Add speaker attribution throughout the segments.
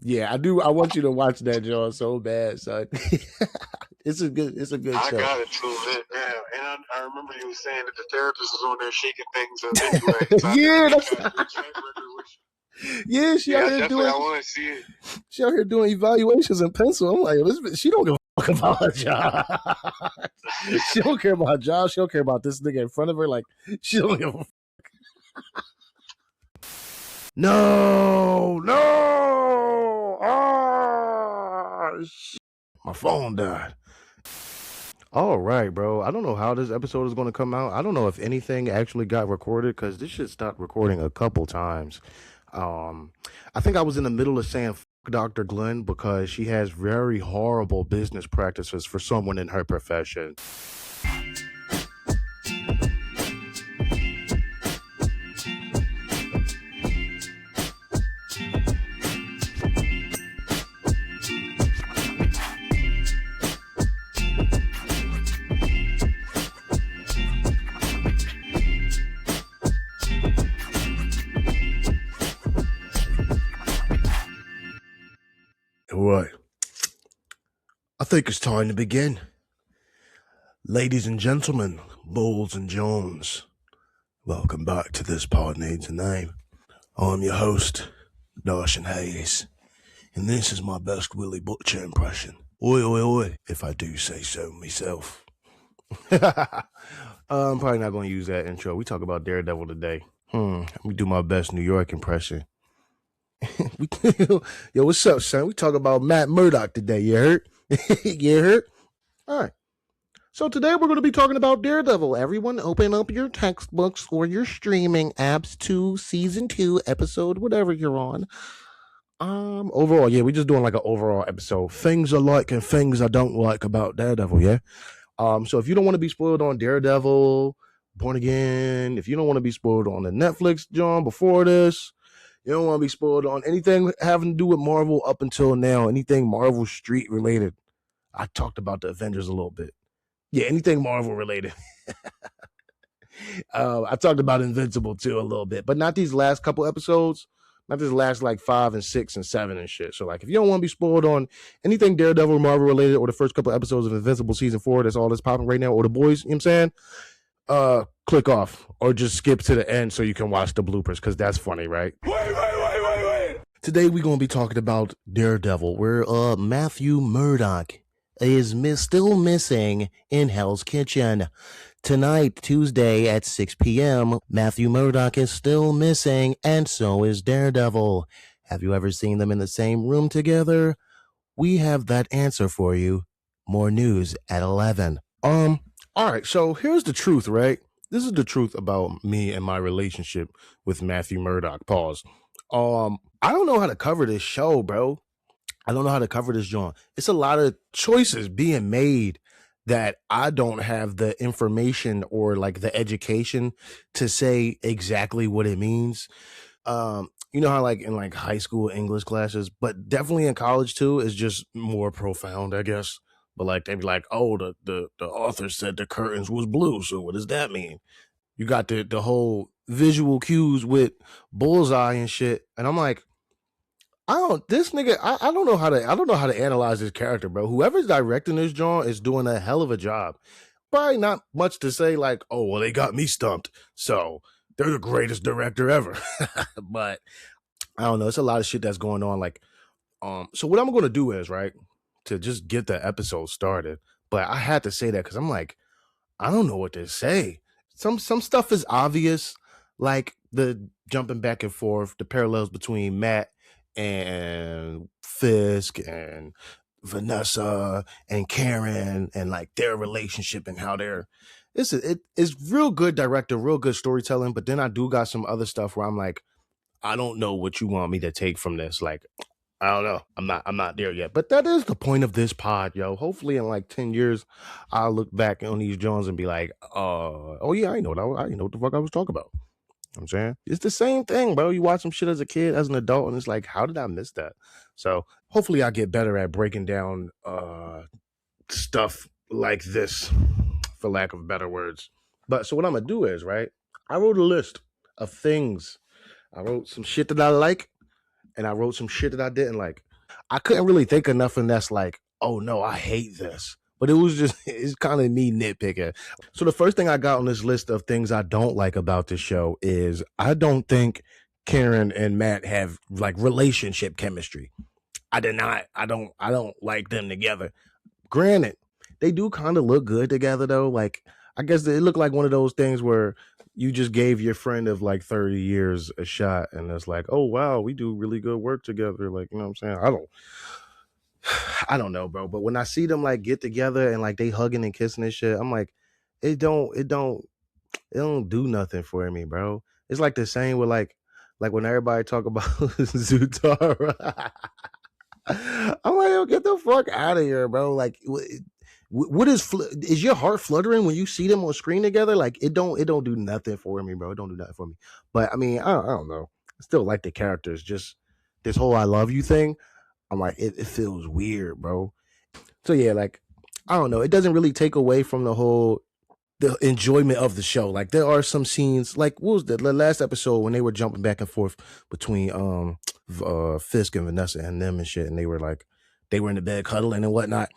Speaker 1: Yeah, I do. I want you to watch that, John, so bad, son. It's a good
Speaker 2: I
Speaker 1: show.
Speaker 2: got it too. Yeah, and I remember you saying that the therapist was on there shaking things up anyway. So I just
Speaker 1: Yeah,
Speaker 2: think you
Speaker 1: that's
Speaker 2: had a good track record with
Speaker 1: yeah.
Speaker 2: you. Yeah, definitely. I want to see it.
Speaker 1: She out here doing evaluations in pencil. I'm like, Elizabeth, she don't give a fuck about her job. She don't care about her job. She don't care about this nigga in front of her. Like, she don't give a fuck. No. My phone died. All right, bro. I don't know how this episode is going to come out. I don't know if anything actually got recorded because this shit stopped recording a couple times. I think I was in the middle of saying fuck Dr. Glenn because she has very horrible business practices for someone in her profession. All right. I think it's time to begin. Ladies and gentlemen, Bulls and Jones, welcome back to This Pod Needs a Name. I'm your host, Darshan Hayes, and this is my best Willie Butcher impression. Oi, oi, oi, if I do say so myself. I'm probably not going to use that intro. We talk about Daredevil today. Let me do my best New York impression. Yo, what's up, son? We talk about Matt Murdock today. You heard? You heard? All right. So today we're going to be talking about Daredevil. Everyone open up your textbooks or your streaming apps to season 2, episode, whatever you're on. Overall, yeah, we're just doing like an overall episode. Things I like and things I don't like about Daredevil, yeah? So if you don't want to be spoiled on Daredevil, Born Again, if you don't want to be spoiled on the Netflix, John, before this, you don't want to be spoiled on anything having to do with Marvel up until now, anything Marvel Street related. I talked about the Avengers a little bit. Yeah, anything Marvel related. I talked about Invincible too a little bit, but not these last couple episodes. Not this last like 5 and 6 and 7 and shit. So like, if you don't want to be spoiled on anything Daredevil, Marvel related, or the first couple episodes of Invincible season 4, that's all that's popping right now, or The Boys, you know what I'm saying? Click off or just skip to the end so you can watch the bloopers because that's funny, right? Wait. Today we're gonna be talking about Daredevil, where Matthew Murdock is still missing in Hell's Kitchen. Tonight, Tuesday at 6 p.m., Matthew Murdock is still missing, and so is Daredevil. Have you ever seen them in the same room together? We have that answer for you. More news at 11. All right, so here's the truth, right? This is the truth about me and my relationship with Matthew Murdock. Pause. I don't know how to cover this show, bro. I don't know how to cover this, John. It's a lot of choices being made that I don't have the information or like the education to say exactly what it means. You know how like in like high school English classes, but definitely in college too, is just more profound, I guess. But like they'd be like, oh, the author said the curtains was blue, so what does that mean? You got the whole visual cues with bullseye and shit, and I'm like, I don't know how to analyze this character, bro. Whoever's directing this John is doing a hell of a job. Probably not much to say like, oh, well, they got me stumped, so they're the greatest director ever. But I don't know. It's a lot of shit that's going on. Like, so what I'm gonna do is, right, to just get the episode started. But I had to say that because I'm like, I don't know what to say. Some stuff is obvious, like the jumping back and forth, the parallels between Matt and Fisk and Vanessa and Karen and like their relationship and how they're it's real good director, real good storytelling. But then I do got some other stuff where I'm like, I don't know what you want me to take from this. Like, I don't know. I'm not there yet. But that is the point of this pod, yo. Hopefully in like 10 years, I'll look back on these Jones and be like, oh yeah, I know what the fuck I was talking about. You know what I'm saying? It's the same thing, bro. You watch some shit as a kid, as an adult, and it's like, how did I miss that? So hopefully I get better at breaking down stuff like this, for lack of better words. But so what I'm gonna do is, right, I wrote a list of things. I wrote some shit that I like, and I wrote some shit that I didn't like. I couldn't really think of nothing that's like, oh no, I hate this. But it was just it's kind of me nitpicking. So the first thing I got on this list of things I don't like about this show is I don't think Karen and Matt have like relationship chemistry. I did not. I don't like them together. Granted, they do kind of look good together though. Like I guess it looked like one of those things where you just gave your friend of like 30 years a shot and it's like, oh wow, we do really good work together. Like, you know what I'm saying? I don't know, bro. But when I see them like get together and like they hugging and kissing and shit, I'm like, it don't do nothing for me, bro. It's like the same with like when everybody talk about Zutara. I'm like, yo, get the fuck out of here, bro. Like, what is your heart fluttering when you see them on screen together? Like, it don't do nothing for me, bro. It don't do nothing for me. But I mean, I don't know. I still like the characters. Just this whole "I love you" thing. I'm like, it feels weird, bro. So yeah, like, I don't know. It doesn't really take away from the enjoyment of the show. Like there are some scenes, like what was the last episode when they were jumping back and forth between Fisk and Vanessa and them and shit, and they were in the bed cuddling and whatnot.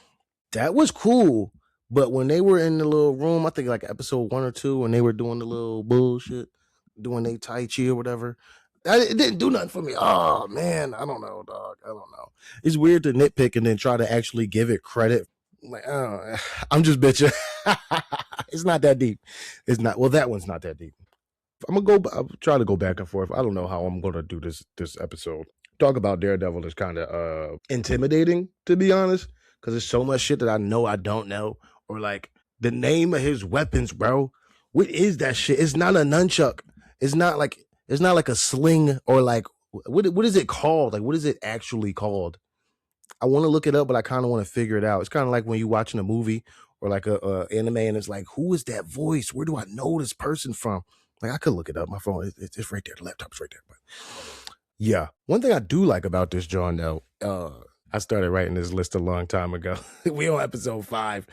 Speaker 1: That was cool. But when they were in the little room, I think like episode 1 or 2, when they were doing the little bullshit, doing they tai chi or whatever, it didn't do nothing for me. Oh man, I don't know, dog. I don't know. It's weird to nitpick and then try to actually give it credit. Like, oh, I'm just bitching. It's not that deep. It's not. Well, that one's not that deep. I'll try to go back and forth. I don't know how I'm gonna do this episode. Talk about Daredevil is kind of intimidating, to be honest, because there's so much shit that I know I don't know, or like the name of his weapons, bro. What is that shit? It's not a nunchuck. It's not like a sling or like what is it called? Like what is it actually called? I want to look it up, but I kind of want to figure it out. It's kind of like when you're watching a movie or like a anime, and it's like, who is that voice? Where do I know this person from? Like I could look it up. My phone, it's right there. The laptop's right there. But yeah, one thing I do like about this, John, though, I started writing this list a long time ago. We on episode 5.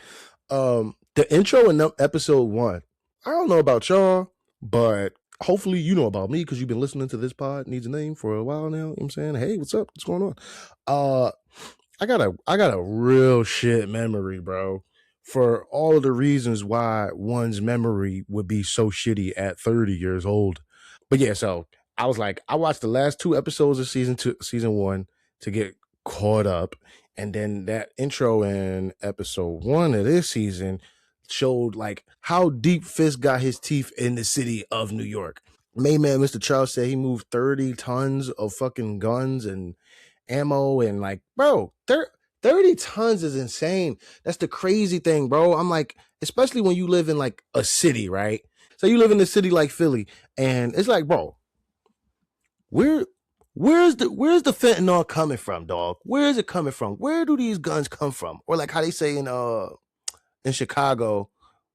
Speaker 1: The intro in episode 1. I don't know about y'all, but hopefully you know about me because you've been listening to this pod needs a name for a while now. You know what I'm saying? Hey, what's up? What's going on? I got a real shit memory, bro. For all of the reasons why one's memory would be so shitty at 30 years old. But yeah, so I was like, I watched the last 2 episodes of season 1 to get caught up. And then that intro in episode 1 of this season showed like how deep Fisk got his teeth in the city of New York. Main man, Mr. Charles, said he moved 30 tons of fucking guns and ammo and like, bro, 30 tons is insane. That's the crazy thing, bro. I'm like, especially when you live in like a city, right? So you live in a city like Philly, and it's like, bro, where's the fentanyl coming from, dog? Where is it coming from? Where do these guns come from? Or like how they say in Chicago,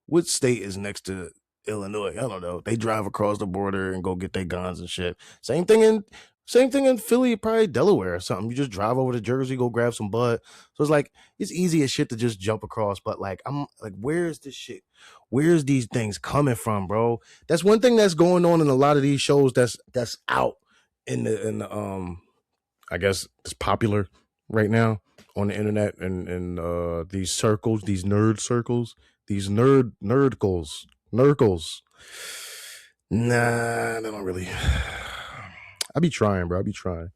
Speaker 1: what state is next to Illinois? I don't know. They drive across the border and go get their guns and shit. Same thing in Philly, probably Delaware or something. You just drive over to Jersey, go grab some bud. So it's like it's easy as shit to just jump across. But like I'm like, where's this shit? Where's these things coming from, bro? That's one thing that's going on in a lot of these shows that's out in the I guess it's popular right now on the internet and these circles, these nerd circles, these nerdcles. Nah, they don't really. I be trying, bro. I be trying.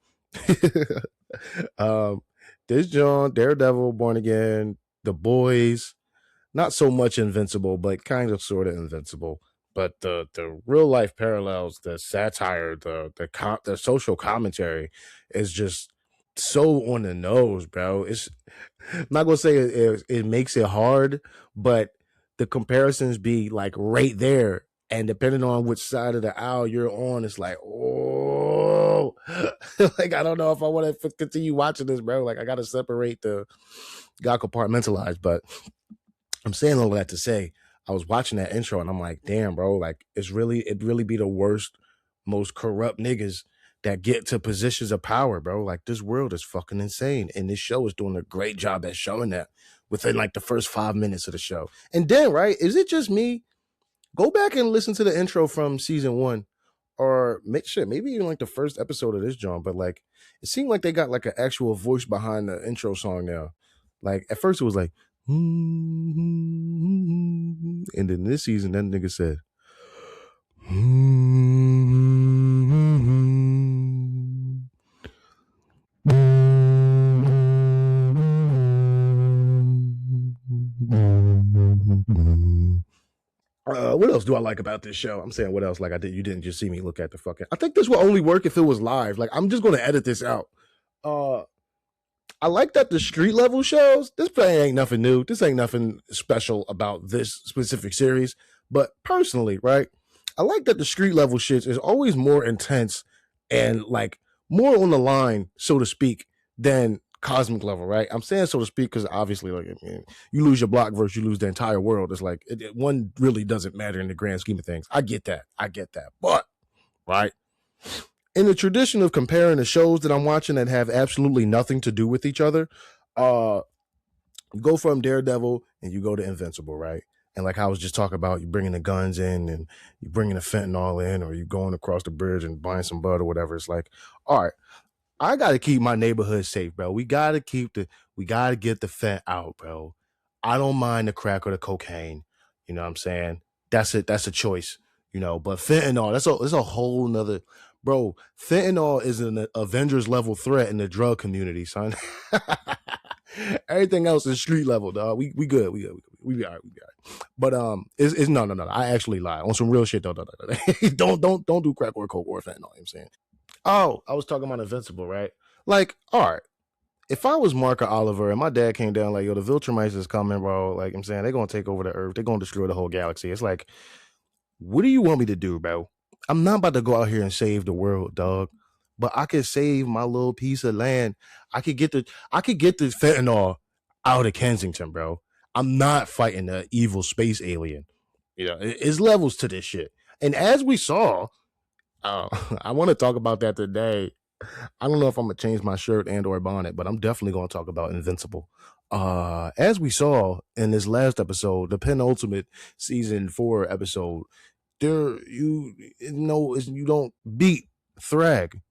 Speaker 1: um, this John, Daredevil, Born Again, The Boys, not so much Invincible, but kind of sort of Invincible. But the real life parallels, the satire, the social commentary is just so on the nose, bro. I'm not gonna say it makes it hard, but the comparisons be like right there, and depending on which side of the aisle you're on, it's like, oh, like I don't know if I want to continue watching this, bro. Like I gotta separate got compartmentalized, but I'm saying all of that to say I was watching that intro and I'm like, damn, bro, like it really be the worst, most corrupt niggas that get to positions of power, bro. Like this world is fucking insane. And this show is doing a great job at showing that within like the first 5 minutes of the show. And then, right, is it just me? Go back and listen to the intro from season 1. or maybe even like the first episode of this joint, but like it seemed like they got like an actual voice behind the intro song now. Like at first it was like, and then this season that nigga said, what else do I like about this show? I'm saying what else? Like you didn't just see me look at the fucking. I think this will only work if it was live. Like I'm just gonna edit this out. I like that the street level shows. This play ain't nothing new. This ain't nothing special about this specific series. But personally, right, I like that the street level shit is always more intense and like more on the line, so to speak, than cosmic level, right? I'm saying so to speak because obviously, like, I mean, you lose your block versus you lose the entire world. It's like one really doesn't matter in the grand scheme of things. I get that. But right, in the tradition of comparing the shows that I'm watching that have absolutely nothing to do with each other, you go from Daredevil and you go to Invincible, right? And like I was just talking about, you bringing the guns in and you bringing the fentanyl in, or you going across the bridge and buying some bud or whatever. It's like, all right, I got to keep my neighborhood safe, bro. We got to get the fent out, bro. I don't mind the crack or the cocaine. You know what I'm saying? That's it. That's a choice, you know, but fentanyl, that's a whole nother, bro. Fentanyl is an Avengers level threat in the drug community, son. Everything else is street level, dog. We good. We be all right. But it's no. I actually lie on some real shit, though. Don't do crack or coke or fentanyl. You know what I'm saying? Oh, I was talking about Invincible, right? Like, all right, if I was Mark or Oliver and my dad came down like, yo, the Viltrumites is coming, bro. Like I'm saying, they're gonna take over the Earth. They're gonna destroy the whole galaxy. It's like, what do you want me to do, bro? I'm not about to go out here and save the world, dog. But I could save my little piece of land. I could get the fentanyl out of Kensington, bro. I'm not fighting the evil space alien. You know, it's levels to this shit. And as we saw, I want to talk about that today. I don't know if I'm gonna change my shirt and or bonnet, but I'm definitely gonna talk about Invincible. As we saw in this last episode, the penultimate season 4 episode, you know you don't beat Thrag.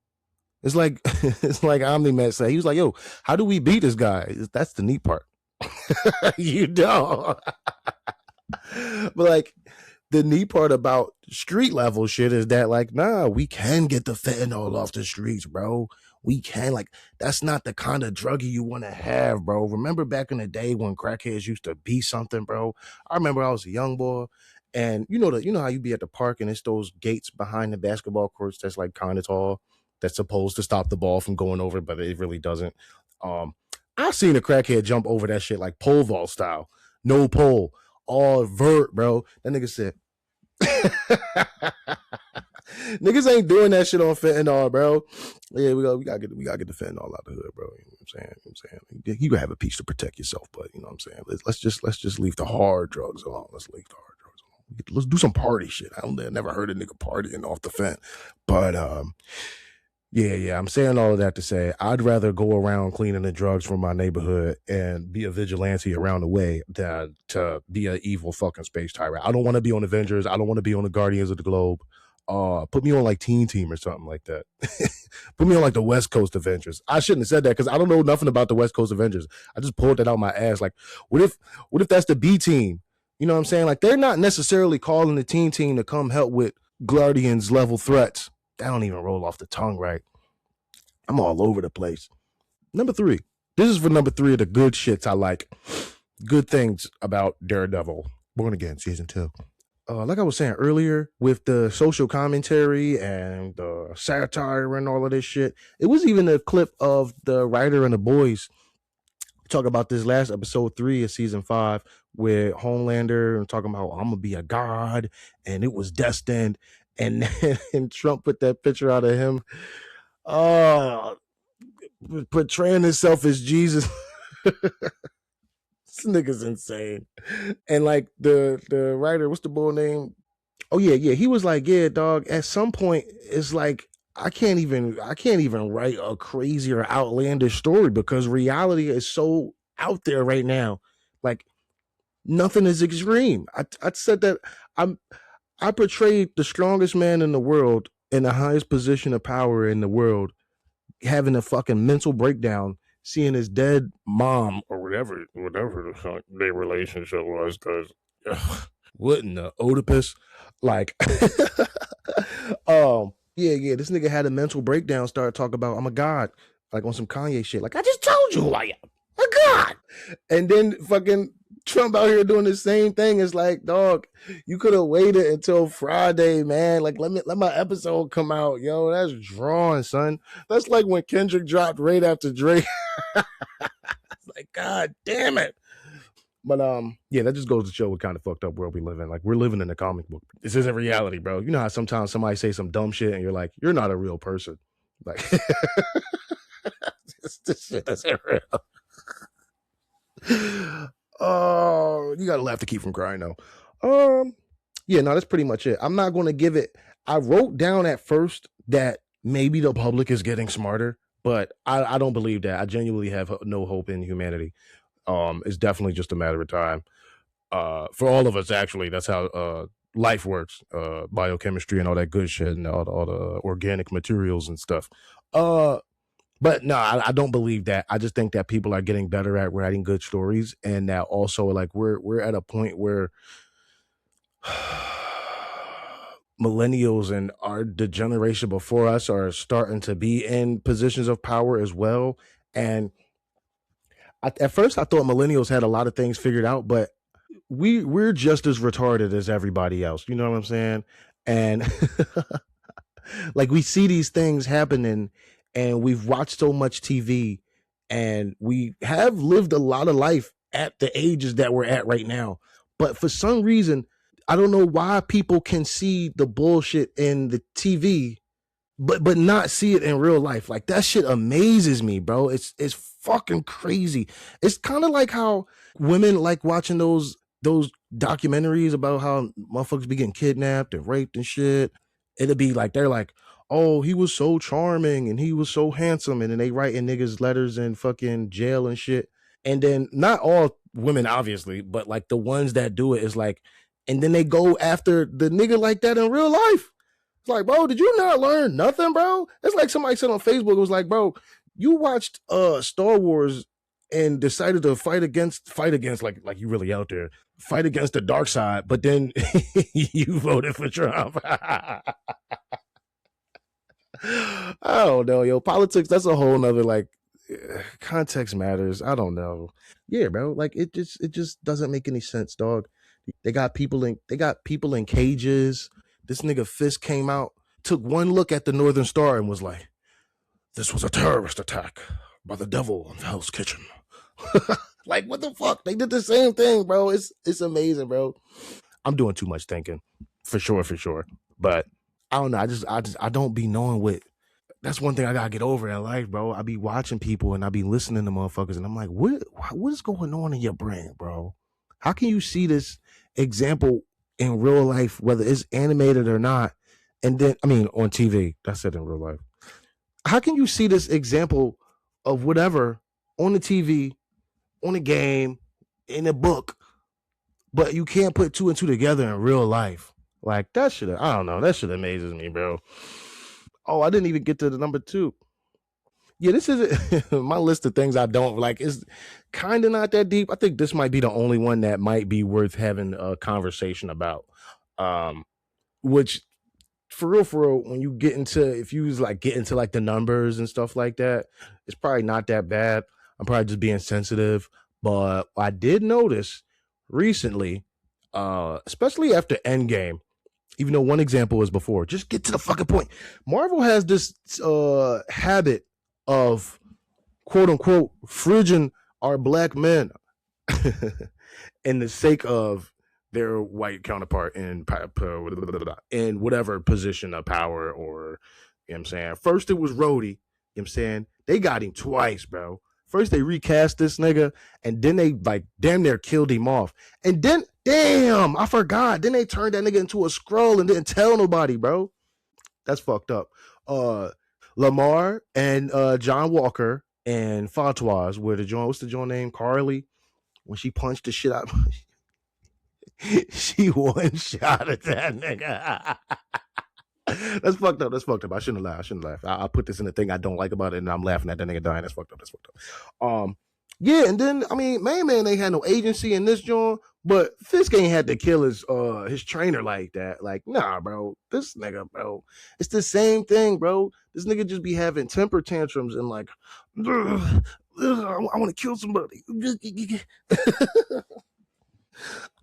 Speaker 1: It's like it's like Omni-Man said. He was like, "Yo, how do we beat this guy?" That's the neat part. You don't. But like the neat part about street level shit is that like, nah, we can get the fentanyl off the streets, bro. We can. Like, that's not the kind of druggie you want to have, bro. Remember back in the day when crackheads used to be something, bro? I remember I was a young boy, and you know how you be at the park and it's those gates behind the basketball courts that's like kind of tall, that's supposed to stop the ball from going over, but it really doesn't. I've seen a crackhead jump over that shit like pole vault style, no pole, all vert, bro. That nigga said, niggas ain't doing that shit on fentanyl, bro. Yeah, we gotta get the fentanyl out the hood, bro. You know what I'm saying? You gotta have a piece to protect yourself, but you know what I'm saying? Let's just leave the hard drugs alone. Let's do some party shit. I never heard a nigga partying off the fent. But yeah, I'm saying all of that to say I'd rather go around cleaning the drugs from my neighborhood and be a vigilante around the way than to be an evil fucking space tyrant. I don't want to be on Avengers. I don't want to be on the Guardians of the Globe. Put me on like Teen Team or something like that. Put me on like the West Coast Avengers. I shouldn't have said that because I don't know nothing about the West Coast Avengers. I just pulled that out my ass. Like, what if that's the B team? You know what I'm saying? Like, they're not necessarily calling the Teen Team to come help with Guardians level threats. That don't even roll off the tongue right. I'm all over the place. Number 3. This is for number 3 of the good shits I like. Good things about Daredevil. Born Again, season 2. Like I was saying earlier, with the social commentary and the satire and all of this shit, it was even a clip of the writer and the boys talk about this last episode 3 of season 5 with Homelander and talking about, I'm gonna be a god and it was destined. And then Trump put that picture out of him portraying himself as Jesus. This nigga's insane. And like the writer, what's the boy name? Oh yeah. He was like, yeah, dog. At some point, it's like I can't even write a crazy or outlandish story because reality is so out there right now. Like nothing is extreme. I said that I portrayed the strongest man in the world in the highest position of power in the world having a fucking mental breakdown, seeing his dead mom or whatever the fuck their relationship was, because what in the Oedipus? Like, yeah, this nigga had a mental breakdown, started talking about I'm a god, like on some Kanye shit. Like, I just told you who I am, a god. And then fucking Trump out here doing the same thing. It's like, dog, you could have waited until Friday, man. Like, let my episode come out, yo. That's drawn, son. That's like when Kendrick dropped right after Drake. It's like, god damn it. But yeah, that just goes to show what kind of fucked up world we live in. Like, we're living in a comic book. This isn't reality, bro. You know how sometimes somebody say some dumb shit and you're like, you're not a real person. Like, this shit isn't real. Oh, you gotta laugh to keep from crying though. Yeah, no, that's pretty much it. I'm not gonna give it. I wrote down at first that maybe the public is getting smarter, but I don't believe that. I genuinely have no hope in humanity. It's definitely just a matter of time. For all of us, actually, that's how life works. Biochemistry and all that good shit, and all the organic materials and stuff. But no, I don't believe that. I just think that people are getting better at writing good stories, and that also like we're at a point where millennials and the generation before us are starting to be in positions of power as well. And at first, I thought millennials had a lot of things figured out, but we're just as retarded as everybody else. You know what I'm saying? And like we see these things happening, and we've watched so much TV, and we have lived a lot of life at the ages that we're at right now. But for some reason, I don't know why people can see the bullshit in the TV, but not see it in real life. Like, that shit amazes me, bro. It's fucking crazy. It's kind of like how women like watching those documentaries about how motherfuckers be getting kidnapped and raped and shit. It'll be like they're like, oh, he was so charming and he was so handsome, and then they writing niggas letters in fucking jail and shit. And then not all women, obviously, but like the ones that do it is like, and then they go after the nigga like that in real life. It's like, bro, did you not learn nothing, bro? It's like somebody said on Facebook, it was like, bro, you watched Star Wars and decided to fight against like you really out there, fight against the dark side, but then you voted for Trump. I don't know, yo. Politics, that's a whole nother like context matters. I don't know. Yeah, bro. Like it just doesn't make any sense, dog. They got people in cages. This nigga Fisk came out, took one look at the Northern Star and was like, this was a terrorist attack by the devil in Hell's Kitchen. Like, what the fuck? They did the same thing, bro. It's amazing, bro. I'm doing too much thinking. For sure. But I don't know. I don't be knowing what. That's one thing I gotta get over in life, bro. I be watching people and I be listening to motherfuckers, and I'm like, what is going on in your brain, bro? How can you see this example in real life, whether it's animated or not? And then, I mean, on TV, that's it in real life. How can you see this example of whatever on the TV, on a game, in a book, but you can't put two and two together in real life? Like, that shit, I don't know. That shit amazes me, bro. Oh, I didn't even get to the number 2. Yeah, this is my list of things I don't like. Is kind of not that deep. I think this might be the only one that might be worth having a conversation about. Which for real, when you get into, if you like get into like the numbers and stuff like that, it's probably not that bad. I'm probably just being sensitive, but I did notice recently, especially after Endgame, even though one example was before, just get to the fucking point. Marvel has this habit of quote unquote fridging our black men in the sake of their white counterpart in whatever position of power, or, you know what I'm saying? First it was Rhodey, you know what I'm saying? They got him twice, bro. First they recast this nigga, and then they like damn near killed him off. And then, damn, I forgot. Then they turned that nigga into a scroll and didn't tell nobody, bro. That's fucked up. Lamar and John Walker and Fatwas, where what's the joint name? Carly, when she punched the shit out, she one shot at that nigga. That's fucked up. That's fucked up. I shouldn't laugh. I shouldn't laugh. I put this in the thing I don't like about it, and I'm laughing at that nigga dying. That's fucked up. That's fucked up. Yeah, and then I mean, man ain't had no agency in this joint, but Fisk ain't had to kill his trainer like that. Like, nah, bro. This nigga, bro. It's the same thing, bro. This nigga just be having temper tantrums and like, I want to kill somebody.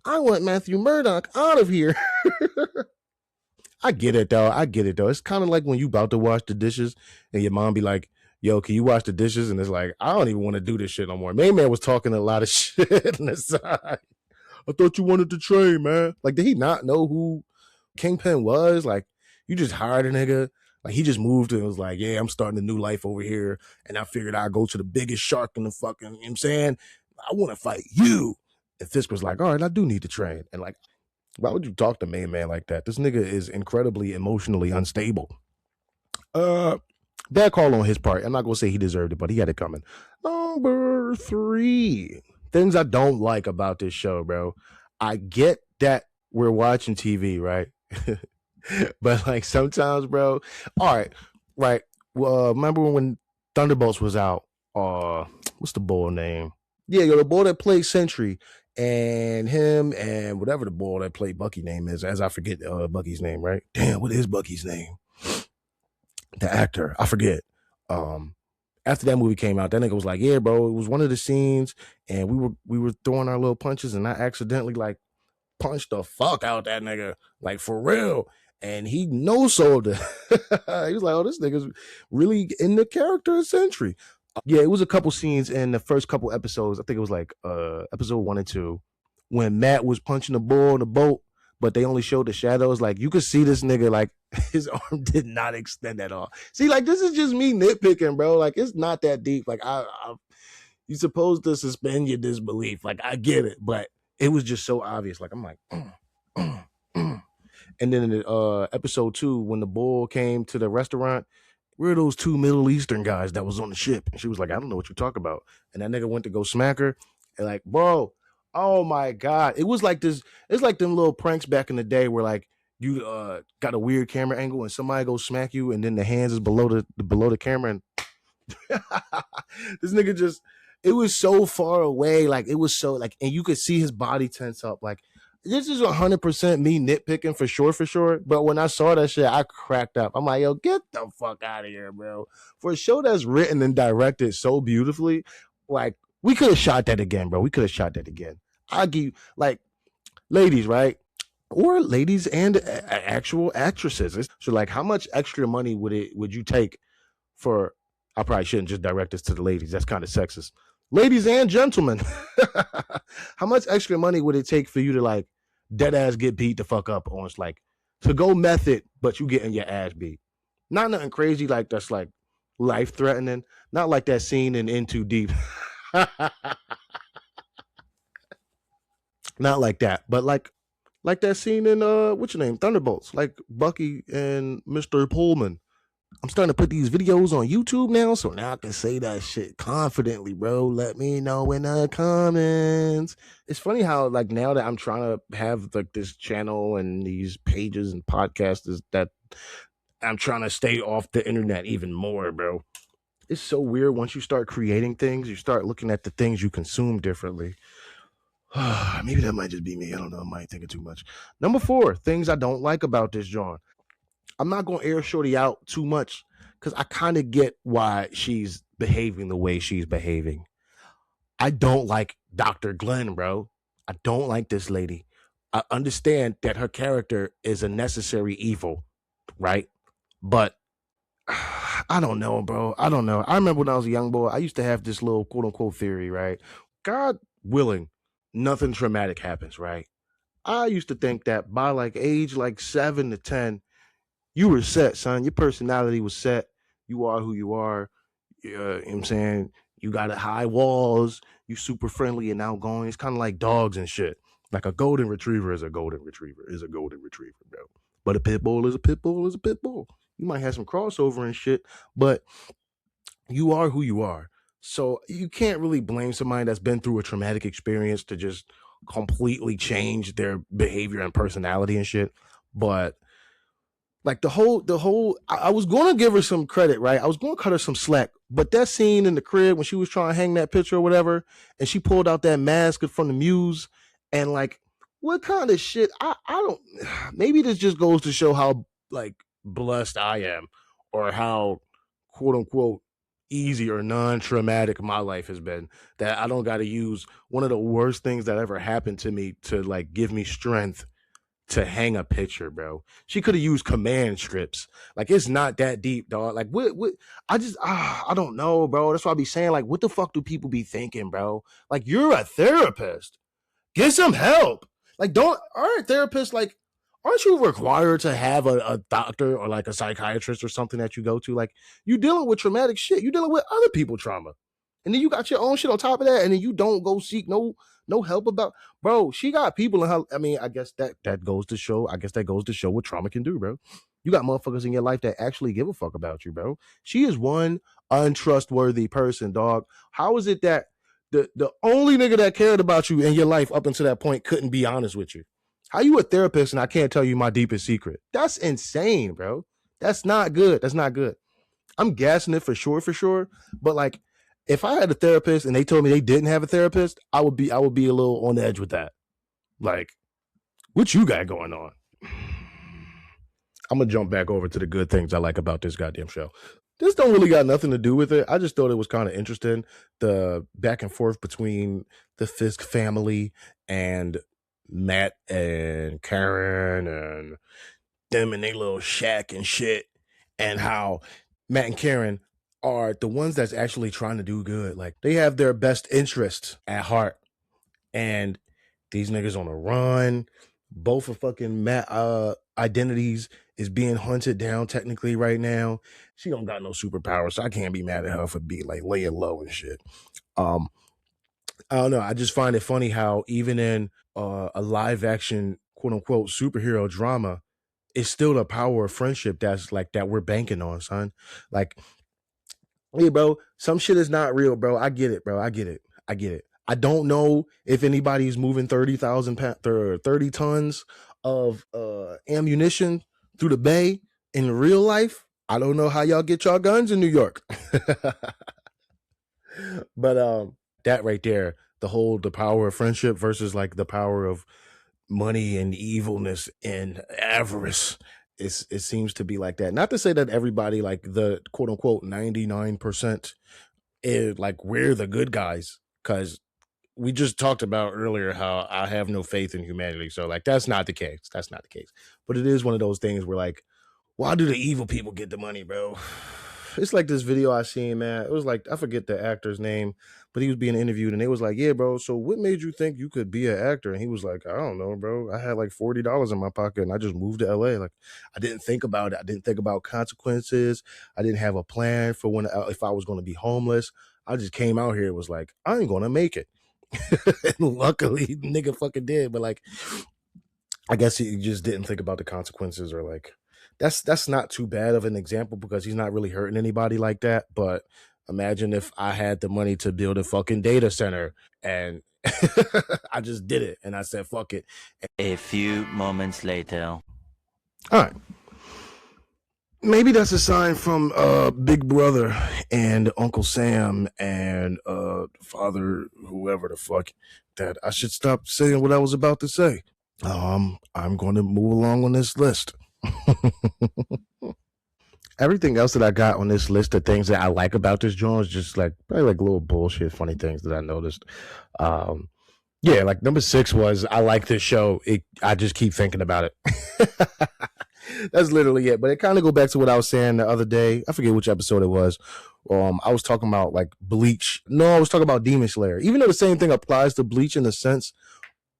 Speaker 1: I want Matthew Murdock out of here. I get it though. I get it though. It's kind of like when you about to wash the dishes and your mom be like, "Yo, can you wash the dishes?" And it's like, I don't even want to do this shit no more. Main man was talking a lot of shit on the side. I thought you wanted to train, man. Like, did he not know who Kingpin was? Like, you just hired a nigga. Like, he just moved and was like, yeah, I'm starting a new life over here. And I figured I'd go to the biggest shark in the fucking, you know what I'm saying? I want to fight you. And Fisk was like, all right, I do need to train. And like, why would you talk to main man like that? This nigga is incredibly emotionally unstable. Bad call on his part. I'm not gonna say he deserved it, but he had it coming. Number 3. Things I don't like about this show, bro. I get that we're watching TV, right? But like sometimes, bro. All right, right. Well, remember when Thunderbolts was out? What's the boy name? Yeah, yo, the boy that played Sentry and him and whatever the boy that played Bucky name is, as I forget Bucky's name, right? Damn, what is Bucky's name? The actor, I forget. After that movie came out, that nigga was like, "Yeah, bro, it was one of the scenes, and we were throwing our little punches, and I accidentally like punched the fuck out that nigga, like for real." And he no sold it. He was like, "Oh, this nigga's really in the character of Sentry." Yeah, it was a couple scenes in the first couple episodes. I think it was like episode 1 and 2 when Matt was punching the bull in the boat, but they only showed the shadows. Like you could see this nigga, like his arm did not extend at all. See, like this is just me nitpicking, bro. Like it's not that deep. Like you're supposed to suspend your disbelief. Like I get it, but it was just so obvious. Like I'm like, and then in episode 2, when the bull came to the restaurant, we're those 2 Middle Eastern guys that was on the ship. And she was like, I don't know what you talk about. And that nigga went to go smack her. And like, bro, oh my God. It was like this, it's like them little pranks back in the day where like you got a weird camera angle and somebody goes smack you and then the hands is below the camera and this nigga just, it was so far away. Like it was so like, and you could see his body tense up. Like this is 100% me nitpicking for sure. But when I saw that shit, I cracked up. I'm like, yo, get the fuck out of here, bro. For a show that's written and directed so beautifully, like we could have shot that again, bro. We could have shot that again. I give like ladies, right? Or ladies and actual actresses. So like, how much extra money would you take for? I probably shouldn't just direct this to the ladies. That's kind of sexist. Ladies and gentlemen, how much extra money would it take for you to like dead ass get beat the fuck up on like to go method, but you getting your ass beat? Not nothing crazy like that's like life threatening. Not like that scene in Too Deep. Not like that, but like that scene in what's your name, Thunderbolts, like Bucky and Mr. Pullman. I'm starting to put these videos on YouTube now, so now I can say that shit confidently, bro. Let me know in the comments. It's funny how like now that I'm trying to have like this channel and these pages and podcasts is that I'm trying to stay off the internet even more, bro. It's so weird once you start creating things, you start looking at the things you consume differently. Maybe that might just be me. I don't know. I might think it too much. Number 4, things I don't like about this John. I'm not gonna air Shorty out too much because I kind of get why she's behaving the way she's behaving. I don't like Dr. Glenn, bro. I don't like this lady. I understand that her character is a necessary evil, right? But I don't know, bro. I don't know. I remember when I was a young boy, I used to have this little quote unquote theory, right? God willing, nothing traumatic happens, right? I used to think that by like age like 7 to 10, you were set, son. Your personality was set. You are who you are. You know what I'm saying? You got a high walls. You super friendly and outgoing. It's kind of like dogs and shit. Like a golden retriever is a golden retriever is a golden retriever, bro. But a pit bull is a pit bull is a pit bull. You might have some crossover and shit, but you are who you are. So you can't really blame somebody that's been through a traumatic experience to just completely change their behavior and personality and shit. But Like I was gonna give her some credit, right? I was gonna cut her some slack, but that scene in the crib when she was trying to hang that picture or whatever, and she pulled out that mask from the muse, and like, what kind of shit? I don't. Maybe this just goes to show how like blessed I am, or how quote unquote easy or non-traumatic my life has been, that I don't got to use one of the worst things that ever happened to me to like give me strength to hang a picture, bro. She could have used command strips. Like, it's not that deep, dog. Like, what I don't know, bro. That's why I be saying, like, what the fuck do people be thinking, bro? Like, you're a therapist. Get some help. Like, aren't therapists like, aren't you required to have a doctor or like a psychiatrist or something that you go to? Like, you dealing with traumatic shit. You dealing with other people trauma. And then you got your own shit on top of that, and then you don't go seek no help about, bro. She got people in her. I mean, I guess that goes to show. I guess that goes to show what trauma can do, bro. You got motherfuckers in your life that actually give a fuck about you, bro. She is one untrustworthy person, dog. How is it that the only nigga that cared about you in your life up until that point couldn't be honest with you? How you a therapist and I can't tell you my deepest secret? That's insane, bro. That's not good. That's not good. I'm gassing it for sure. But like, if I had a therapist and they told me they didn't have a therapist, I would be a little on the edge with that. Like, what you got going on? I'm gonna jump back over to the good things I like about this goddamn show. This don't really got nothing to do with it. I just thought it was kind of interesting, the back and forth between the Fisk family and Matt and Karen and them in their little shack and shit, and how Matt and Karen are the ones that's actually trying to do good. Like, they have their best interests at heart, and these niggas on a run. Both of fucking Matt identities is being hunted down technically right now. She don't got no superpowers, so I can't be mad at her for being like laying low and shit. I don't know. I just find it funny how even in a live action quote unquote superhero drama, it's still the power of friendship that's like that we're banking on, son. Like, hey, bro, some shit is not real, bro. I get it, bro. I get it. I don't know if anybody's moving 30 tons of ammunition through the bay in real life. I don't know how y'all get y'all guns in New York. But that right there, the power of friendship versus like the power of money and evilness and avarice. It seems to be like that. Not to say that everybody, like the quote unquote 99%, is like we're the good guys, because we just talked about earlier how I have no faith in humanity. So like, that's not the case. That's not the case. But it is one of those things where like, why do the evil people get the money, bro? It's like this video I seen, man. It was like, I forget the actor's name, but he was being interviewed and they was like, yeah, bro, so what made you think you could be an actor? And he was like, I don't know, bro. I had like $40 in my pocket and I just moved to LA. Like, I didn't think about it. I didn't think about consequences. I didn't have a plan for if I was going to be homeless. I just came out here. It was like, I ain't going to make it. And luckily, nigga fucking did. But like, I guess he just didn't think about the consequences, or like, that's not too bad of an example because he's not really hurting anybody like that. But imagine if I had the money to build a fucking data center and I just did it and I said fuck it.
Speaker 3: A few moments later.
Speaker 1: All right. Maybe that's a sign from Big Brother and Uncle Sam and Father whoever the fuck that I should stop saying what I was about to say. I'm going to move along on this list. Everything else that I got on this list of things that I like about this joint is just like probably like little bullshit funny things that I noticed. Yeah, like number 6 was I like this show. I just keep thinking about it. That's literally it. But it kind of go back to what I was saying the other day. I forget which episode it was. I was talking about like Bleach. No, I was talking about Demon Slayer. Even though the same thing applies to Bleach in a sense.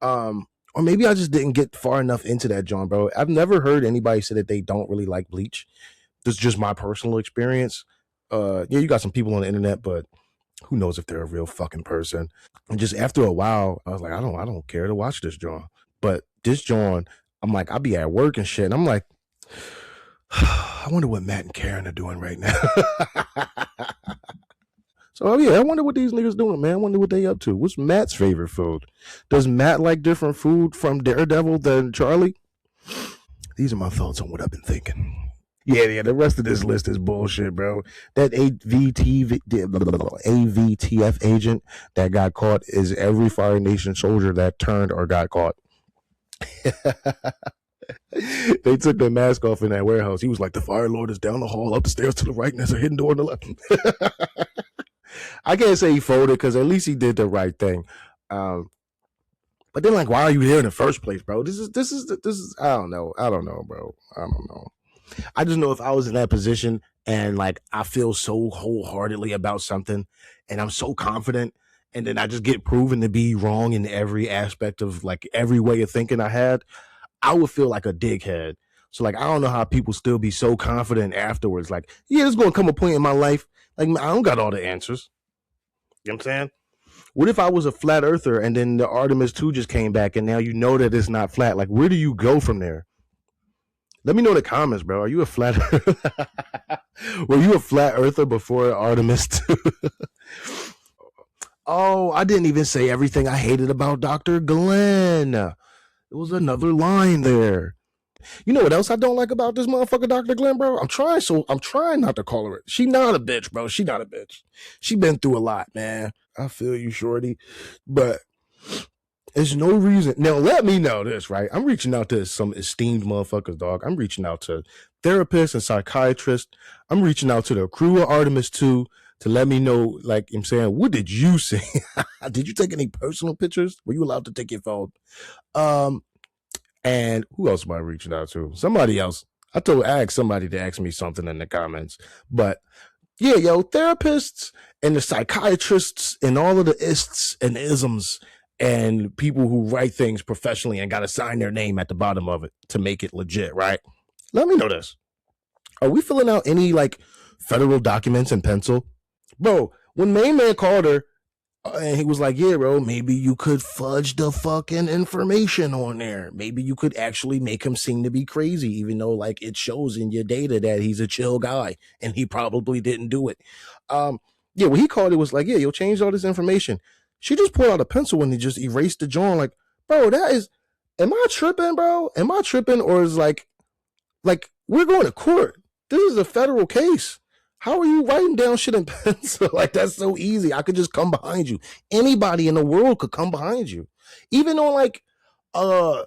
Speaker 1: Or maybe I just didn't get far enough into that, John, bro. I've never heard anybody say that they don't really like Bleach. This is just my personal experience. Yeah, you got some people on the internet, but who knows if they're a real fucking person. And just after a while, I was like, I don't care to watch this John. But this John, I'm like, I'll be at work and shit. And I'm like, I wonder what Matt and Karen are doing right now. So yeah, I wonder what these niggas doing, man. I wonder what they up to. What's Matt's favorite food? Does Matt like different food from Daredevil than Charlie? These are my thoughts on what I've been thinking. Yeah, the rest of this list is bullshit, bro. That AVTF agent that got caught is every Fire Nation soldier that turned or got caught. They took their mask off in that warehouse. He was like, the Fire Lord is down the hall, up the stairs to the right, and there's a hidden door on the left. I can't say he folded because at least he did the right thing. But then, like, why are you there in the first place, bro? This is. I don't know, bro. I don't know. I just know if I was in that position and like I feel so wholeheartedly about something, and I'm so confident, and then I just get proven to be wrong in every aspect of like every way of thinking I had, I would feel like a dickhead. So like I don't know how people still be so confident afterwards. Like, yeah, there's gonna come a point in my life. Like I don't got all the answers. You know what I'm saying? What if I was a flat earther and then the Artemis 2 just came back and now you know that it's not flat? Like, where do you go from there? Let me know in the comments, bro. Are you a flat earther? Were you a flat earther before Artemis 2? Oh, I didn't even say everything I hated about Dr. Glenn. There was another line there. You know what else I don't like about this motherfucker, Dr. Glenn, bro? I'm trying not to call her. She not a bitch, bro. She not a bitch. She been through a lot, man. I feel you, shorty. But there's no reason. Now, let me know this, right? I'm reaching out to some esteemed motherfuckers, dog. I'm reaching out to therapists and psychiatrists. I'm reaching out to the crew of Artemis 2 to let me know, like I'm saying, what did you see? Did you take any personal pictures? Were you allowed to take your phone? And who else am I reaching out to? Somebody else. I asked somebody to ask me something in the comments. But yeah, yo, therapists and the psychiatrists and all of the ists and isms and people who write things professionally and got to sign their name at the bottom of it to make it legit, right? Let me know this. Are we filling out any like federal documents in pencil? Bro, when Main Man called her and he was like, yeah, bro, maybe you could fudge the fucking information on there. Maybe you could actually make him seem to be crazy, even though like it shows in your data that he's a chill guy and he probably didn't do it. Yeah, when he called, it was like, yeah, you'll change all this information. She just pulled out a pencil and he just erased the drawing. Like, bro, am I tripping, bro? Am I tripping? Or is like we're going to court. This is a federal case. How are you writing down shit in pencil? Like, that's so easy. I could just come behind you. Anybody in the world could come behind you. Even on like a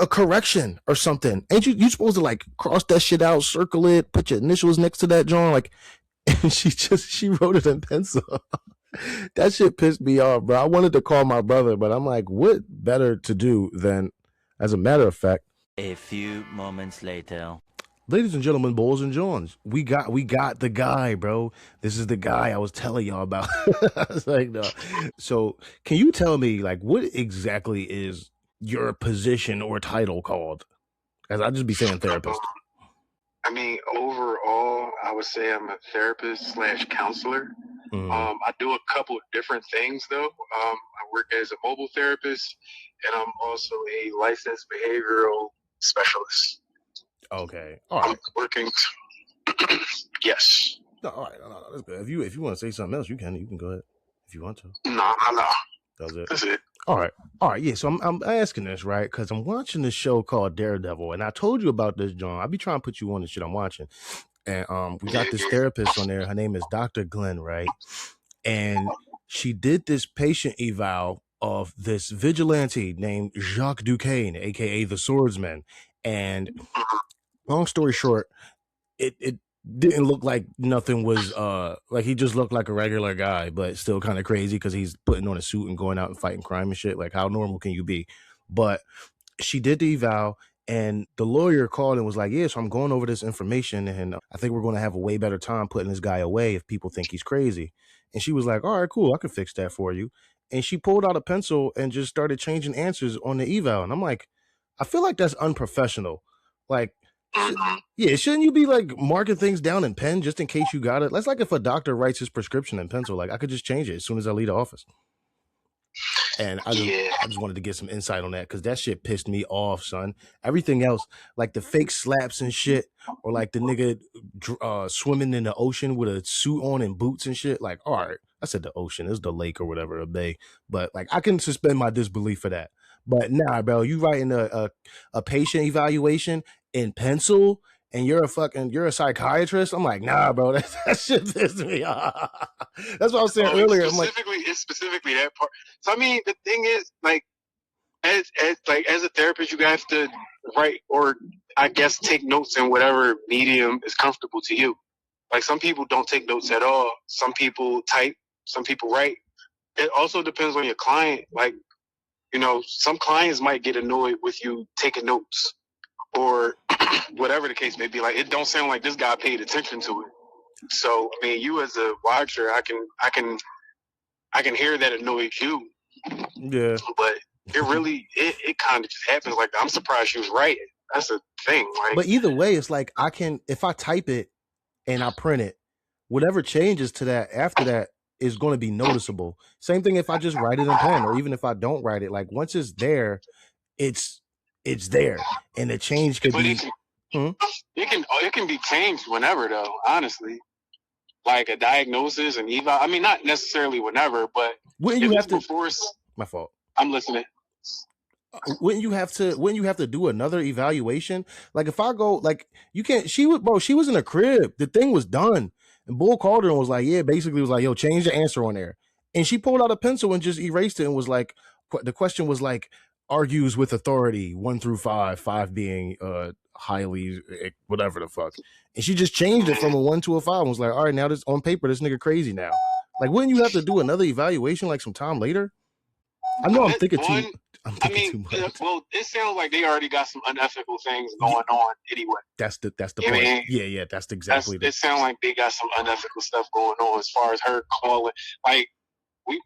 Speaker 1: correction or something. Ain't you supposed to like cross that shit out, circle it, put your initials next to that drawing? Like, and she wrote it in pencil. That shit pissed me off, bro. I wanted to call my brother, but I'm like, what better to do than, as a matter of fact.
Speaker 3: A few moments later.
Speaker 1: Ladies and gentlemen, boys and Johns, we got the guy, bro. This is the guy I was telling y'all about. I was like, no. So can you tell me, like, what exactly is your position or title called? As I just be saying therapist.
Speaker 2: I mean, overall, I would say I'm a therapist / counselor. I do a couple of different things, though. I work as a mobile therapist, and I'm also a licensed behavioral specialist.
Speaker 1: Okay. All right.
Speaker 2: I'm working. Yes.
Speaker 1: No, all right. No, that's good. If you want to say something else, you can go ahead. If you want to.
Speaker 2: No.
Speaker 1: That's it. All right. Yeah. So I'm asking this, right? Because I'm watching this show called Daredevil, and I told you about this, John. I be trying to put you on the shit I'm watching, and we got this therapist on there. Her name is Dr. Glenn, right? And she did this patient eval of this vigilante named Jacques Duquesne, aka the Swordsman, and long story short, it didn't look like nothing was like he just looked like a regular guy, but still kind of crazy because he's putting on a suit and going out and fighting crime and shit. Like, how normal can you be? But she did the eval, and the lawyer called and was like, yeah, so I'm going over this information, and I think we're going to have a way better time putting this guy away if people think he's crazy. And she was like, all right, cool, I can fix that for you. And she pulled out a pencil and just started changing answers on the eval. And I'm like, I feel like that's unprofessional. Like, shouldn't you be like marking things down in pen just in case you got it? That's like if a doctor writes his prescription in pencil. Like, I could just change it as soon as I leave the office. And I just wanted to get some insight on that because that shit pissed me off, son. Everything else, like the fake slaps and shit, or like the nigga swimming in the ocean with a suit on and boots and shit. Like, all right, I said the ocean, it's the lake or whatever, a bay. But like, I can suspend my disbelief for that. But nah, bro, you writing a patient evaluation in pencil and you're a psychiatrist. I'm like, nah, bro, that shit pissed me off. That's what I was saying
Speaker 2: Oh,
Speaker 1: earlier. I'm like,
Speaker 2: it's specifically that part. So I mean, the thing is, like, as a therapist, you have to write, or I guess take notes in whatever medium is comfortable to you. Like, some people don't take notes at all. Some people type. Some people write. It also depends on your client. Like, some clients might get annoyed with you taking notes, or whatever the case may be. Like, it don't sound like this guy paid attention to it. So I mean, you as a watcher, I can hear that annoyed you.
Speaker 1: yeah.
Speaker 2: But it kind of just happens. Like, I'm surprised she was writing. That's the thing. Like,
Speaker 1: But either way, it's like if I type it and I print it, whatever changes to that after that is going to be noticeable. Same thing if I just write it in pen, or even if I don't write it. Like, once it's there, it's there, and the change could
Speaker 2: but
Speaker 1: be.
Speaker 2: it can be changed whenever, though. Honestly, like a diagnosis and eval. I mean, not necessarily whenever, but
Speaker 1: wouldn't you have to?
Speaker 2: Before,
Speaker 1: my fault.
Speaker 2: I'm listening.
Speaker 1: Wouldn't you have to do another evaluation? Like, if I go, like, you can't. She was in a crib. The thing was done, and Bull called her and was like, yeah, basically was like, yo, change the answer on there. And she pulled out a pencil and just erased it and was like, the question was like, argues with authority 1 through 5, 5 being highly whatever the fuck. And she just changed it from a 1 to a 5 and was like, all right, now this on paper, this nigga crazy now. Like, wouldn't you have to do another evaluation like some time later? I know I'm thinking too.
Speaker 2: I mean,
Speaker 1: too much.
Speaker 2: Well, it sounds like they already got some unethical things going on anyway.
Speaker 1: That's the point. Yeah, that's exactly.
Speaker 2: It sounds like they got some unethical stuff going on as far as her calling. Like,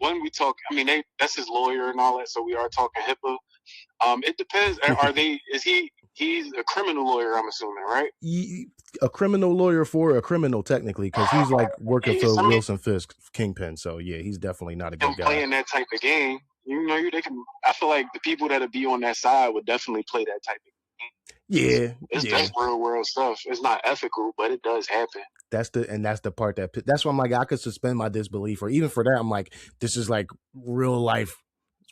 Speaker 2: when we talk, I mean, that's his lawyer and all that, so we are talking HIPAA. It depends. He's a criminal lawyer, I'm assuming, right?
Speaker 1: A criminal lawyer for a criminal, technically, because he's like working for Wilson Fisk Kingpin. So yeah, he's definitely not a good guy.
Speaker 2: Playing that type of game, they can. I feel like the people that'll be on that side would definitely play that type of game. That's real world stuff. It's not ethical, but it does happen.
Speaker 1: That's the part that's why I'm like, I could suspend my disbelief, or even for that, I'm like, this is like real life,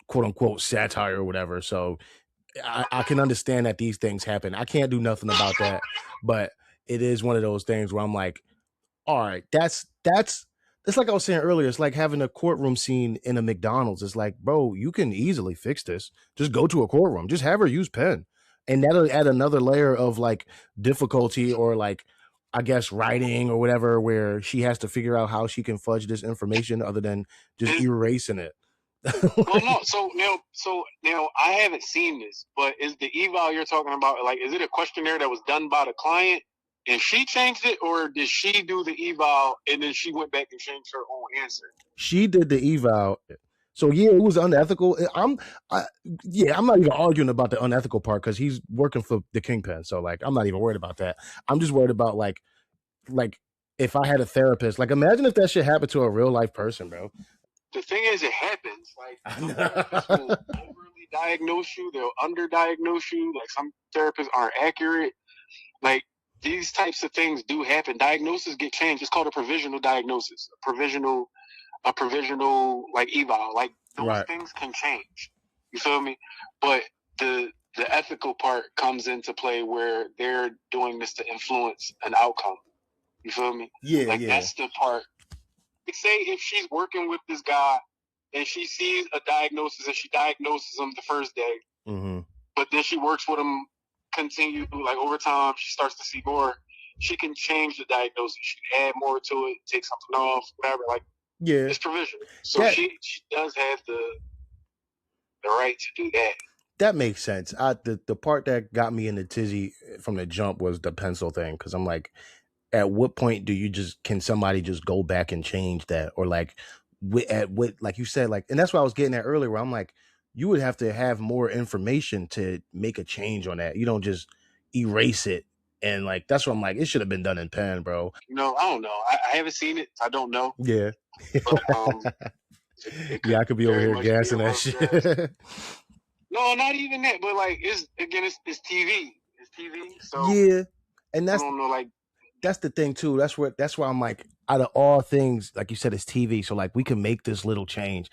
Speaker 1: quote unquote, satire or whatever. So I can understand that these things happen. I can't do nothing about that, but it is one of those things where I'm like, all right, that's like I was saying earlier. It's like having a courtroom scene in a McDonald's. It's like, bro, you can easily fix this. Just go to a courtroom. Just have her use pen, and that'll add another layer of like difficulty, or like, I guess, writing or whatever, where she has to figure out how she can fudge this information other than just erasing it.
Speaker 2: Well, no. So now I haven't seen this, but is the eval you're talking about, like, is it a questionnaire that was done by the client and she changed it, or did she do the eval and then she went back and changed her own answer?
Speaker 1: She did the eval. So yeah, it was unethical. I'm not even arguing about the unethical part, because he's working for the Kingpin. So like, I'm not even worried about that. I'm just worried about like if I had a therapist, like, imagine if that shit happened to a real life person, bro.
Speaker 2: The thing is, it happens. Like, some therapists will overly diagnose you. They'll underdiagnose you. Like, some therapists aren't accurate. Like, these types of things do happen. Diagnoses get changed. It's called a provisional diagnosis. A provisional like eval. Like, those things can change. You feel me? But the ethical part comes into play where they're doing this to influence an outcome. You feel me?
Speaker 1: Yeah,
Speaker 2: that's the part. Say if she's working with this guy and she sees a diagnosis and she diagnoses him the first day, but then she works with him, continue, like, over time, she starts to see more. She can change the diagnosis. She can add more to it, take something off, whatever. Like, it's provisional. So she does have the right to do that.
Speaker 1: That makes sense. The part that got me in the tizzy from the jump was the pencil thing, because I'm like, at what point can somebody just go back and change that? Or like, at what, like you said, like, and that's what I was getting at earlier, where I'm like, you would have to have more information to make a change on that. You don't just erase it. And like, that's what I'm like, it should have been done in pen, bro.
Speaker 2: No, I don't know. I haven't seen it. I don't know.
Speaker 1: Yeah.
Speaker 2: But,
Speaker 1: I could be over here gassing that shit.
Speaker 2: No, not even that. But like, it's TV. It's TV. So
Speaker 1: yeah, and that's,
Speaker 2: I don't know, like,
Speaker 1: that's the thing too. That's why I'm like, out of all things, like you said, it's TV. So like, we can make this little change.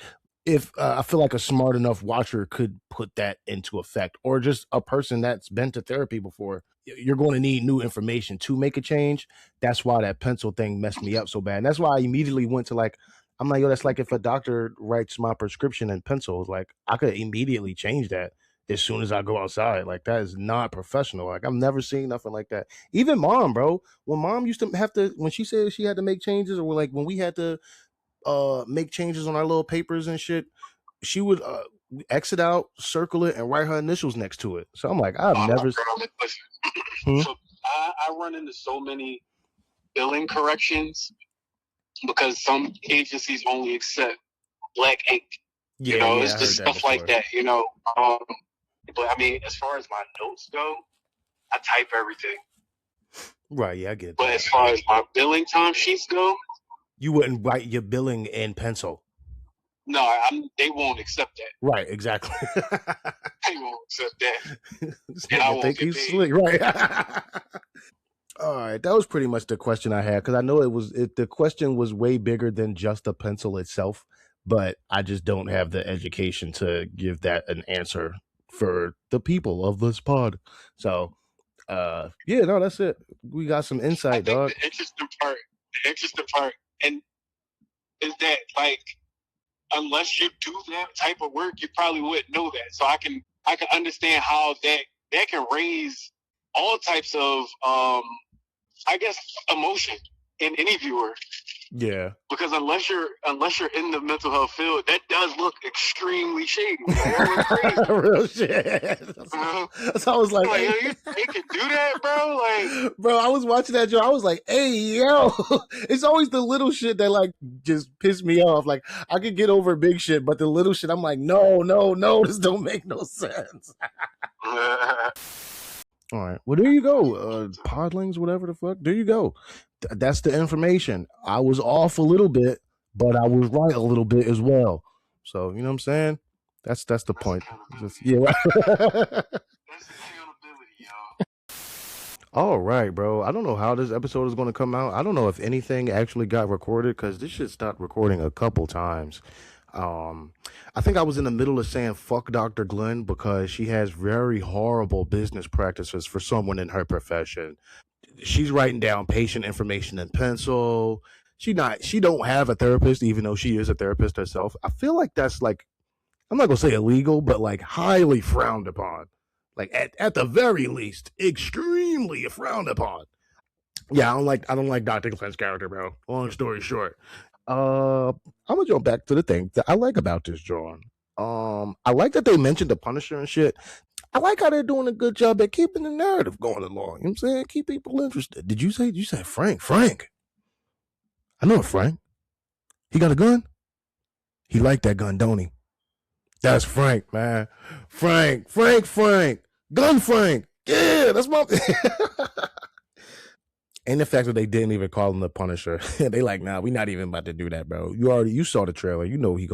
Speaker 1: if I feel like a smart enough watcher could put that into effect, or just a person that's been to therapy before, you're going to need new information to make a change. That's why that pencil thing messed me up so bad. And that's why I immediately went to like, I'm like, yo, that's like if a doctor writes my prescription in pencil, like I could immediately change that as soon as I go outside. Like that is not professional. Like I've never seen nothing like that. Even mom, bro, when mom used to have to, when she said she had to make changes, or like when we had to make changes on our little papers and shit, she would exit out, circle it, and write her initials next to it. So I'm like, I've never.
Speaker 2: Listen,
Speaker 1: Hmm?
Speaker 2: so I run into so many billing corrections because some agencies only accept black ink.
Speaker 1: Yeah,
Speaker 2: It's
Speaker 1: I
Speaker 2: just
Speaker 1: heard that
Speaker 2: stuff like
Speaker 1: before.
Speaker 2: that. But I mean, as far as my notes go, I type everything.
Speaker 1: Right, yeah, I get
Speaker 2: But
Speaker 1: that.
Speaker 2: as far as my billing timesheets go,
Speaker 1: You wouldn't write your billing in pencil.
Speaker 2: no, they won't accept that.
Speaker 1: Right, exactly.
Speaker 2: They won't accept that,
Speaker 1: This
Speaker 2: and I
Speaker 1: nigga
Speaker 2: won't
Speaker 1: think
Speaker 2: get
Speaker 1: he's
Speaker 2: paid.
Speaker 1: slick, right? All right, that was pretty much the question I had, because I know the question was way bigger than just a pencil itself, but I just don't have the education to give that an answer for the people of this pod. So, yeah, no, that's it. We got some
Speaker 2: I
Speaker 1: insight,
Speaker 2: think
Speaker 1: dog.
Speaker 2: the interesting part, and is that like unless you do that type of work, you probably wouldn't know that. So I can understand how that can raise all types of I guess emotion in any viewer.
Speaker 1: Yeah.
Speaker 2: Because unless you're in the mental health field, that does look extremely shady. Like, that looks crazy.
Speaker 1: Real shit. So I was like,
Speaker 2: Like,
Speaker 1: hey.
Speaker 2: yo, they can do that, bro. Like,
Speaker 1: bro, I was watching that show. I was like, hey, yo. It's always the little shit that like just piss me off. Like I could get over big shit, but the little shit, I'm like, no, this don't make no sense. All right. Well, there you go. Podlings, whatever the fuck. There you go. That's the information. I was off a little bit, but I was right a little bit as well. So, you know what I'm saying? That's the point. Just, yeah, right.
Speaker 2: That's accountability, y'all.
Speaker 1: All right, bro. I don't know how this episode is going to come out. I don't know if anything actually got recorded, because this shit stopped recording a couple times. I think I was in the middle of saying fuck Dr. Glenn because she has very horrible business practices for someone in her profession. She's writing down patient information in pencil. She don't have a therapist, even though she is a therapist herself. I feel like that's like, I'm not gonna say illegal, but like highly frowned upon. Like at the very least, extremely frowned upon. Yeah, I don't like Dr. Glenn's character, bro. Long story short. I'm gonna jump back to the thing that I like about this drawing. I like that they mentioned the Punisher and shit. I like how they're doing a good job at keeping the narrative going along. You know what I'm saying? Keep people interested. Did you say Frank? Frank. I know Frank. He got a gun? He liked that gun, don't he? That's Frank, man. Frank. Gun Frank. Yeah, that's my And the fact that they didn't even call him the Punisher. They like, nah, we not even about to do that, bro. You saw the trailer. You know where he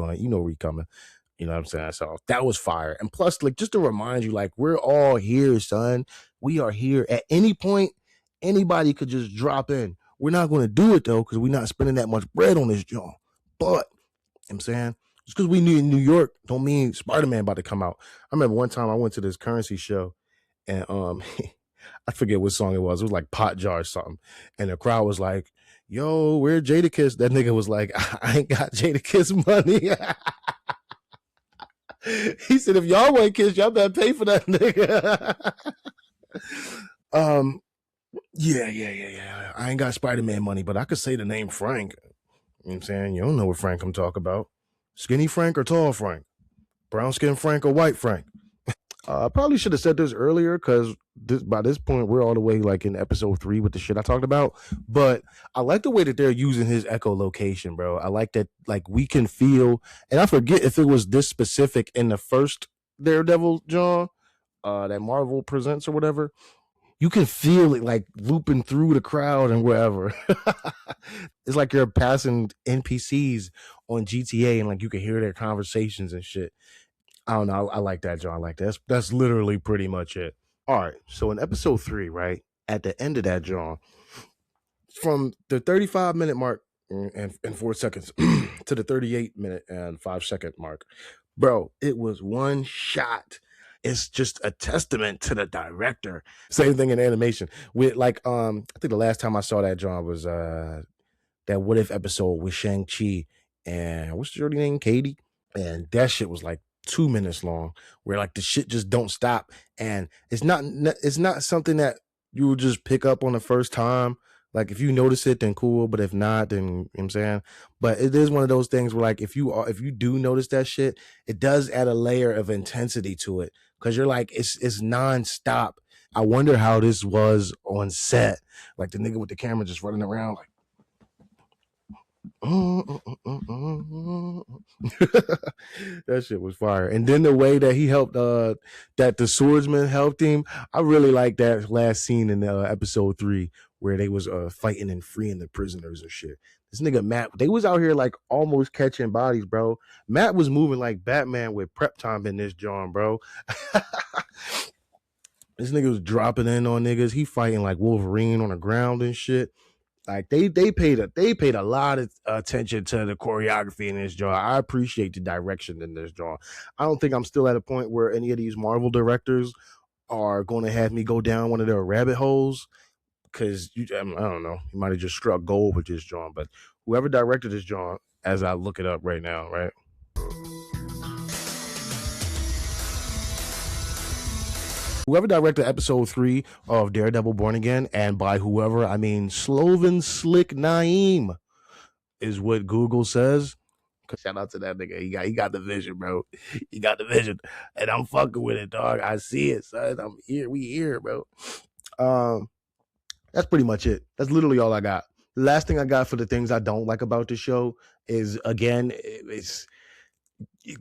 Speaker 1: coming. You know what I'm saying? So that was fire. And plus, like, just to remind you, like, we're all here, son. We are here. At any point, anybody could just drop in. We're not going to do it, though, because we're not spending that much bread on this joint. But, you know what I'm saying? Just because we knew in New York don't mean Spider-Man about to come out. I remember one time I went to this Currency show, and I forget what song it was. It was like Pot Jar or something. And the crowd was like, yo, where Jadakiss? That nigga was like, I ain't got Jadakiss money. He said, if y'all want Kiss, y'all better pay for that nigga. Yeah. I ain't got Spider-Man money, but I could say the name Frank. You know what I'm saying? You don't know what Frank I'm talking about. Skinny Frank or tall Frank? Brown skin Frank or white Frank? I probably should have said this earlier, because by this point we're all the way like in episode 3 with the shit I talked about. But I like the way that they're using his echolocation, bro. I like that, like, we can feel, and I forget if it was this specific in the first Daredevil, John, that Marvel presents or whatever. You can feel it like looping through the crowd and wherever. It's like you're passing NPCs on GTA, and like you can hear their conversations and shit. I don't know. I like that, John. I like that. That's literally pretty much it. All right. So in episode 3, right, at the end of that, John, from the 35-minute mark, and 4 seconds to the 38-minute and 5-second mark. Bro, it was one shot. It's just a testament to the director. Same thing in animation. With I think the last time I saw that John was that What If episode with Shang-Chi and what's your name, Katie? And that shit was like 2 minutes long, where like the shit just don't stop. And it's not something that you will just pick up on the first time. Like if you notice it, then cool. But if not, then you know what I'm saying. But it is one of those things where like if you do notice that shit, it does add a layer of intensity to it. Cause you're like, it's nonstop. I wonder how this was on set. Like the nigga with the camera just running around like that shit was fire. And then the way that he helped that the swordsman helped him, I really like that last scene in episode 3 where they was fighting and freeing the prisoners and shit. This nigga Matt, they was out here like almost catching bodies, bro. Matt was moving like Batman with prep time in this John, bro. This nigga was dropping in on niggas. He fighting like Wolverine on the ground and shit. Like they paid a lot of attention to the choreography in this joint. I appreciate the direction in this joint. I don't think I'm still at a point where any of these Marvel directors are going to have me go down one of their rabbit holes, because I don't know, you might have just struck gold with this joint. But whoever directed this joint, as I look it up right now, right? Whoever directed episode 3 of Daredevil Born Again, and by whoever, I mean Sloven Slick Naeem, is what Google says. Shout out to that nigga. He got the vision, bro. He got the vision. And I'm fucking with it, dog. I see it, son. I'm here. We here, bro. That's pretty much it. That's literally all I got. The last thing I got for the things I don't like about the show is, again, it's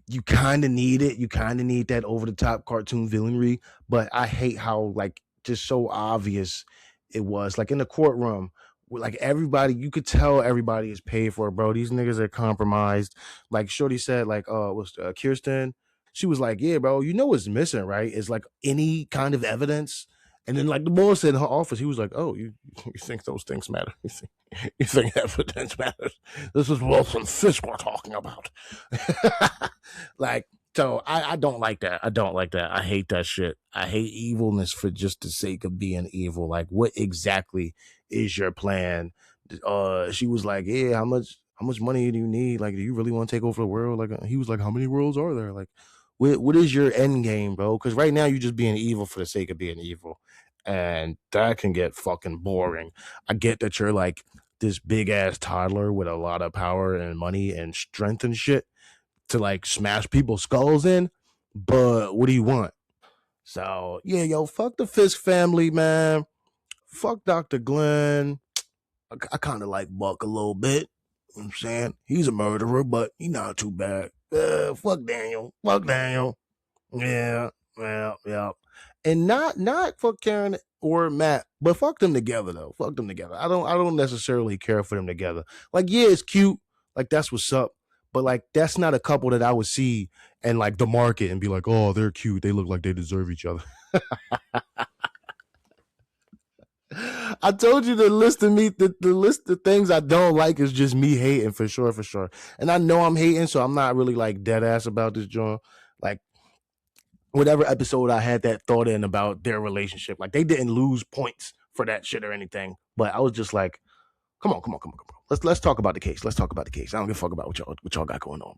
Speaker 1: you kind of need it. You kind of need that over-the-top cartoon villainry, but I hate how like just so obvious it was. Like in the courtroom, like everybody, you could tell everybody is paid for it, bro. These niggas are compromised. Like Shorty said, like was Kirsten. She was like, "Yeah, bro, you know what's missing, right? Is like any kind of evidence." And then like the boss in her office, he was like, "Oh, you think those things matter? You think evidence matters? This is Wilson Fisk we're talking about." Like, so I don't like that. I don't like that. I hate that shit. I hate evilness for just the sake of being evil. Like, what exactly is your plan? She was like, "Yeah, how much money do you need? Like, do you really want to take over the world?" Like, he was like, "How many worlds are there? Like, what is your end game, bro? Because right now you're just being evil for the sake of being evil, and that can get fucking boring." I get that you're like this big ass toddler with a lot of power and money and strength and shit to like smash people's skulls in, but what do you want? So yeah, yo, fuck the Fisk family, man. Fuck Dr. Glenn. I kind of like Buck a little bit. You know what I'm saying? He's a murderer, but he's not too bad. Fuck Daniel. Fuck Daniel. Yeah. Yeah. And not fuck Karen or Matt, but fuck them together though. Fuck them together. I don't necessarily care for them together. Like, yeah, it's cute. Like, that's what's up. But like, that's not a couple that I would see and like the market and be like, "Oh, they're cute. They look like they deserve each other." I told you the list of things I don't like is just me hating for sure. And I know I'm hating, so I'm not really like dead ass about this joint. Like, whatever episode I had that thought in about their relationship, like they didn't lose points for that shit or anything. But I was just like, come on. Let's talk about the case. I don't give a fuck about what y'all got going on,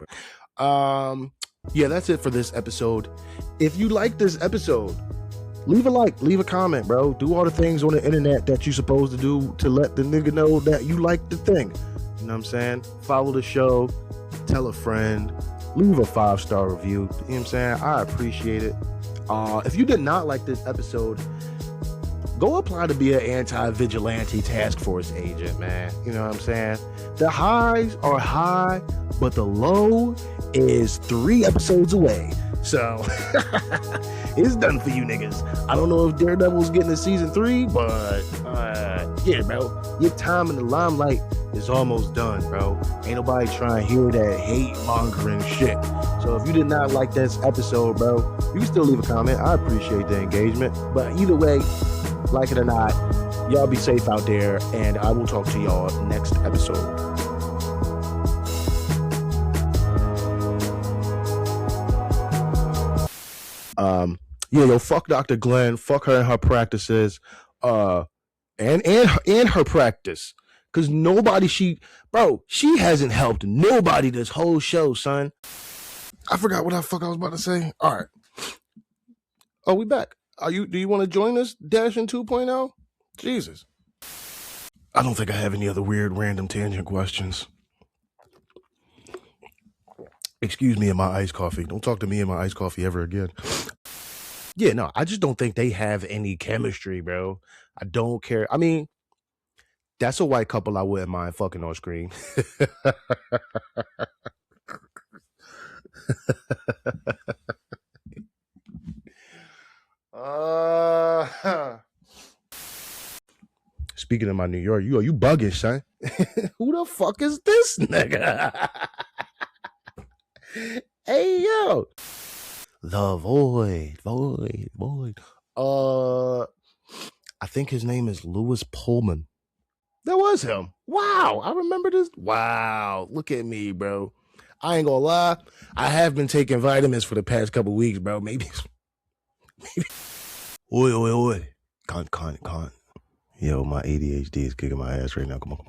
Speaker 1: bro. Yeah, that's it for this episode. If you like this episode, leave a like, leave a comment, bro. Do all the things on the internet that you're supposed to do to let the nigga know that you like the thing. You know what I'm saying? Follow the show, tell a friend, leave a 5-star review. You know what I'm saying? I appreciate it. If you did not like this episode, go apply to be an anti-vigilante task force agent, man. You know what I'm saying? The highs are high, but the low is 3 episodes away. So it's done for you niggas. I don't know if Daredevil's getting to season 3, but yeah, bro, your time in the limelight is almost done, bro. Ain't nobody trying to hear that hate mongering shit. So if you did not like this episode, bro, you can still leave a comment. I appreciate the engagement. But either way, like it or not, y'all be safe out there, and I will talk to y'all next episode. Yeah, yo, fuck Dr. Glenn, fuck her and her practices, and her practice. Cause she hasn't helped nobody this whole show, son. I forgot what the fuck I was about to say. All right. Oh, we back. Do you want to join us, Dash in 2.0? Jesus. I don't think I have any other weird random tangent questions. Excuse me and my iced coffee. Don't talk to me and my iced coffee ever again. Yeah, no, I just don't think they have any chemistry, bro. I don't care. I mean, that's a white couple I wouldn't mind fucking on screen. Speaking of my New York, you bugging, son. Who the fuck is this nigga? Hey, yo. The Void. I think his name is Louis Pullman. That was him. Wow, I remember this. Wow, look at me, bro. I ain't gonna lie. I have been taking vitamins for the past couple weeks, bro. Maybe. Oi. Can't. Yo, my ADHD is kicking my ass right now. Come on.